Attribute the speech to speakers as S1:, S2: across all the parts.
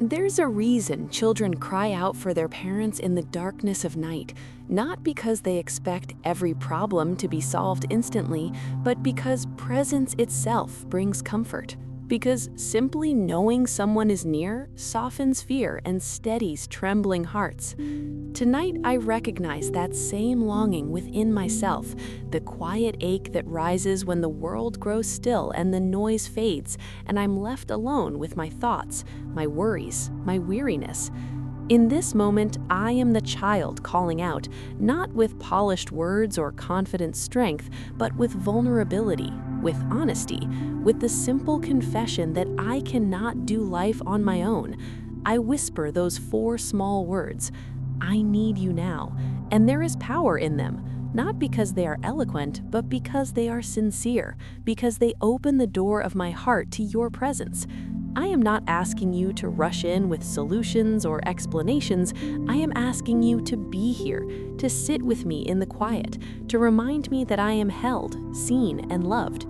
S1: There's a reason children cry out for their parents in the darkness of night, not because they expect every problem to be solved instantly, but because presence itself brings comfort. Because simply knowing someone is near softens fear and steadies trembling hearts. Tonight, I recognize that same longing within myself, the quiet ache that rises when the world grows still and the noise fades, and I'm left alone with my thoughts, my worries, my weariness. In this moment, I am the child calling out, not with polished words or confident strength, but with vulnerability, with honesty, with the simple confession that I cannot do life on my own. I whisper those 4 small words, "I need you now," and there is power in them. Not because they are eloquent, but because they are sincere, because they open the door of my heart to your presence. I am not asking you to rush in with solutions or explanations. I am asking you to be here, to sit with me in the quiet, to remind me that I am held, seen, and loved.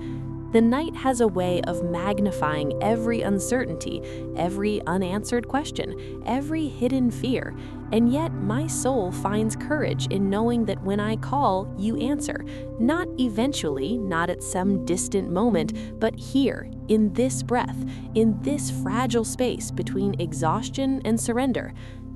S1: The night has a way of magnifying every uncertainty, every unanswered question, every hidden fear, and yet my soul finds courage in knowing that when I call, you answer. Not eventually, not at some distant moment, but here, in this breath, in this fragile space between exhaustion and surrender.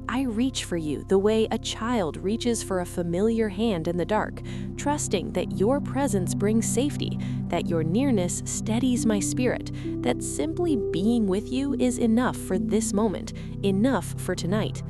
S1: I reach for you the way a child reaches for a familiar hand in the dark, trusting that your presence brings safety, that your nearness steadies my spirit, that simply being with you is enough for this moment, enough for tonight.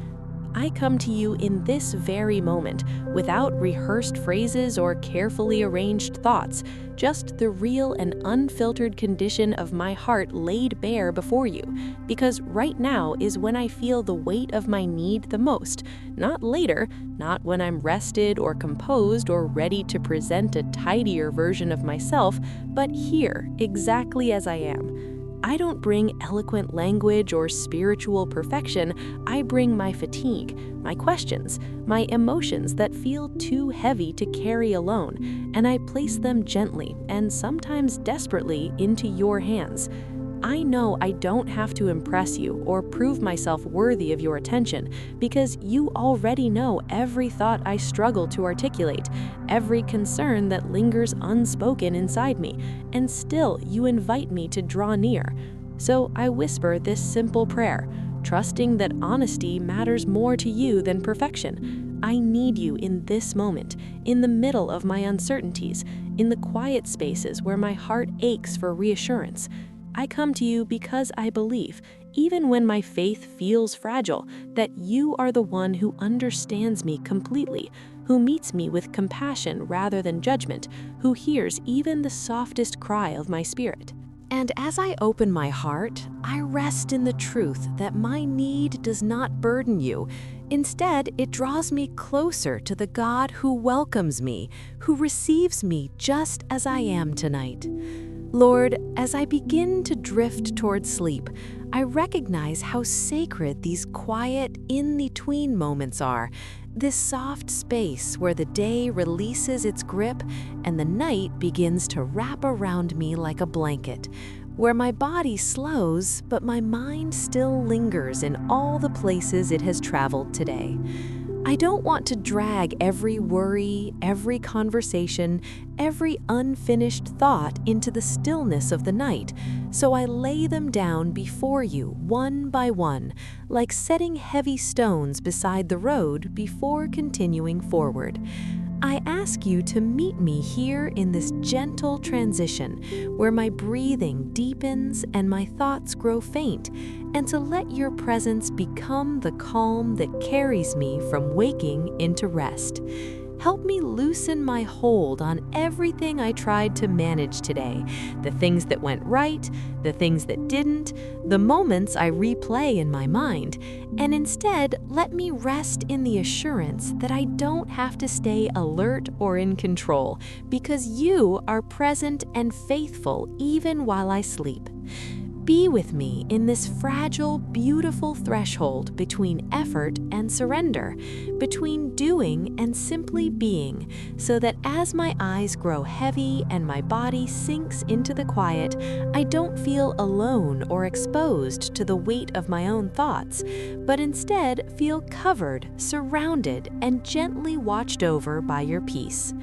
S1: I come to you in this very moment, without rehearsed phrases or carefully arranged thoughts, just the real and unfiltered condition of my heart laid bare before you, because right now is when I feel the weight of my need the most, not later, not when I'm rested or composed or ready to present a tidier version of myself, but here, exactly as I am. I don't bring eloquent language or spiritual perfection. I bring my fatigue, my questions, my emotions that feel too heavy to carry alone, and I place them gently and sometimes desperately into your hands. I know I don't have to impress you or prove myself worthy of your attention, because you already know every thought I struggle to articulate, every concern that lingers unspoken inside me, and still you invite me to draw near. So I whisper this simple prayer, trusting that honesty matters more to you than perfection. I need you in this moment, in the middle of my uncertainties, in the quiet spaces where my heart aches for reassurance. I come to you because I believe, even when my faith feels fragile, that you are the one who understands me completely, who meets me with compassion rather than judgment, who hears even the softest cry of my spirit. And as I open my heart, I rest in the truth that my need does not burden you. Instead, it draws me closer to the God who welcomes me, who receives me just as I am tonight. Lord, as I begin to drift toward sleep, I recognize how sacred these quiet, in-between moments are, this soft space where the day releases its grip and the night begins to wrap around me like a blanket, where my body slows but my mind still lingers in all the places it has traveled today. I don't want to drag every worry, every conversation, every unfinished thought into the stillness of the night, so I lay them down before you one by one, like setting heavy stones beside the road before continuing forward. I ask you to meet me here in this gentle transition where my breathing deepens and my thoughts grow faint, and to let your presence become the calm that carries me from waking into rest. Help me loosen my hold on everything I tried to manage today, the things that went right, the things that didn't, the moments I replay in my mind, and instead let me rest in the assurance that I don't have to stay alert or in control, because you are present and faithful even while I sleep. Be with me in this fragile, beautiful threshold between effort and surrender, between doing and simply being, so that as my eyes grow heavy and my body sinks into the quiet, I don't feel alone or exposed to the weight of my own thoughts, but instead feel covered, surrounded, and gently watched over by your peace.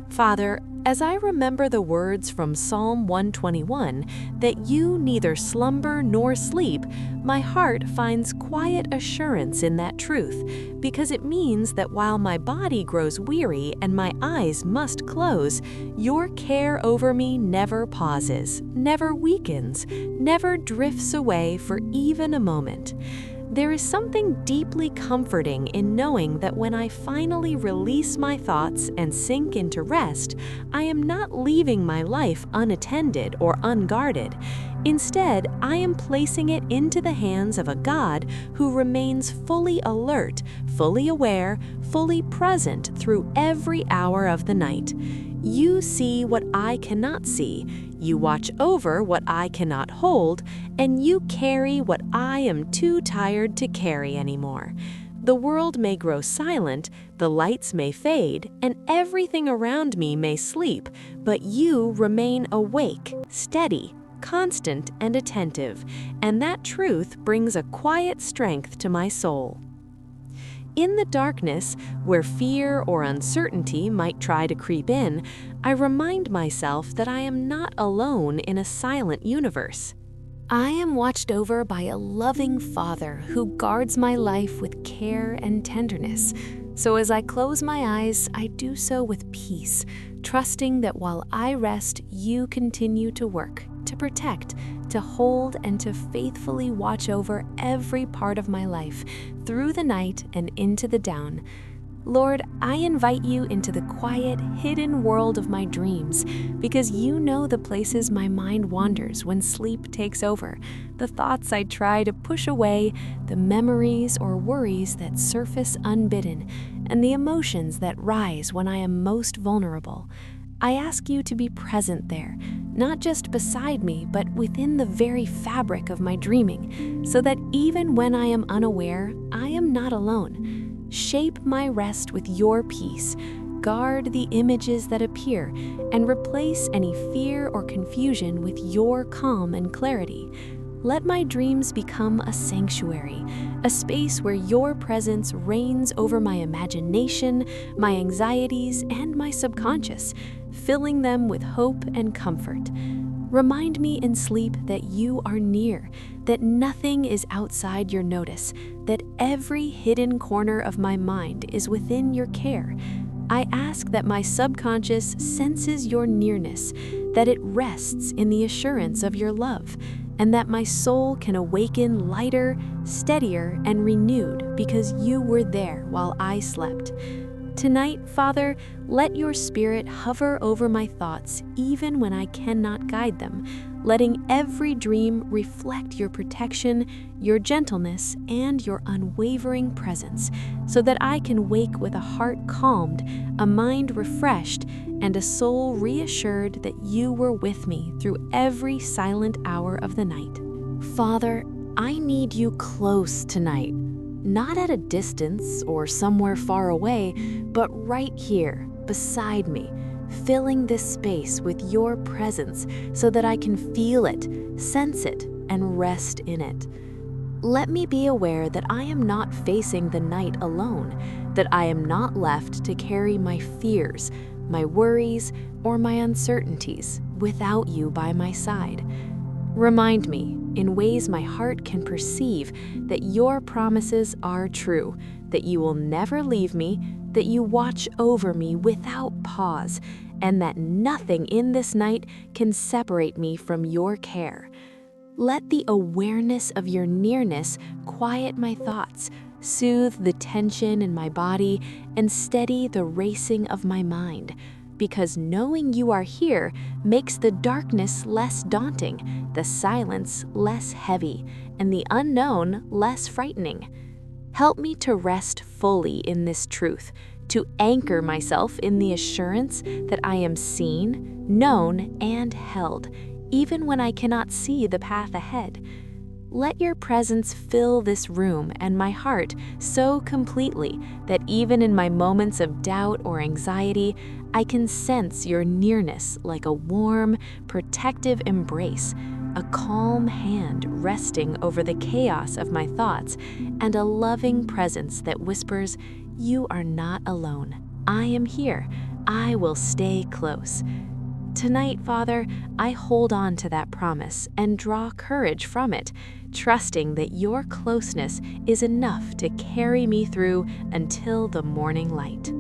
S1: Father, as I remember the words from Psalm 121, that you neither slumber nor sleep, my heart finds quiet assurance in that truth, because it means that while my body grows weary and my eyes must close, your care over me never pauses, never weakens, never drifts away for even a moment. There is something deeply comforting in knowing that when I finally release my thoughts and sink into rest, I am not leaving my life unattended or unguarded. Instead, I am placing it into the hands of a God who remains fully alert, fully aware, fully present through every hour of the night. You see what I cannot see, you watch over what I cannot hold, and you carry what I am too tired to carry anymore. The world may grow silent, the lights may fade, and everything around me may sleep, but you remain awake, steady, constant, and attentive, and that truth brings a quiet strength to my soul. In the darkness, where fear or uncertainty might try to creep in, I remind myself that I am not alone in a silent universe. I am watched over by a loving Father who guards my life with care and tenderness. So as I close my eyes, I do so with peace, trusting that while I rest, you continue to work, to protect, to hold, and to faithfully watch over every part of my life, through the night and into the dawn. Lord, I invite you into the quiet, hidden world of my dreams, because you know the places my mind wanders when sleep takes over, the thoughts I try to push away, the memories or worries that surface unbidden, and the emotions that rise when I am most vulnerable. I ask you to be present there, not just beside me, but within the very fabric of my dreaming, so that even when I am unaware, I am not alone. Shape my rest with your peace, guard the images that appear, and replace any fear or confusion with your calm and clarity. Let my dreams become a sanctuary, a space where your presence reigns over my imagination, my anxieties, and my subconscious, filling them with hope and comfort. Remind me in sleep that you are near, that nothing is outside your notice, that every hidden corner of my mind is within your care. I ask that my subconscious senses your nearness, that it rests in the assurance of your love, and that my soul can awaken lighter, steadier, and renewed because you were there while I slept. Tonight, Father, let your Spirit hover over my thoughts even when I cannot guide them, letting every dream reflect your protection, your gentleness, and your unwavering presence, so that I can wake with a heart calmed, a mind refreshed, and a soul reassured that you were with me through every silent hour of the night. Father, I need you close tonight. Not at a distance or somewhere far away, but right here, beside me, filling this space with your presence so that I can feel it, sense it, and rest in it. Let me be aware that I am not facing the night alone, that I am not left to carry my fears, my worries, or my uncertainties without you by my side. Remind me, in ways my heart can perceive, that your promises are true, that you will never leave me, that you watch over me without pause, and that nothing in this night can separate me from your care. Let the awareness of your nearness quiet my thoughts, soothe the tension in my body, and steady the racing of my mind. Because knowing you are here makes the darkness less daunting, the silence less heavy, and the unknown less frightening. Help me to rest fully in this truth, to anchor myself in the assurance that I am seen, known, and held, even when I cannot see the path ahead. Let your presence fill this room and my heart so completely that even in my moments of doubt or anxiety, I can sense your nearness like a warm, protective embrace, a calm hand resting over the chaos of my thoughts, and a loving presence that whispers, "You are not alone. I am here. I will stay close." Tonight, Father, I hold on to that promise and draw courage from it, trusting that your closeness is enough to carry me through until the morning light.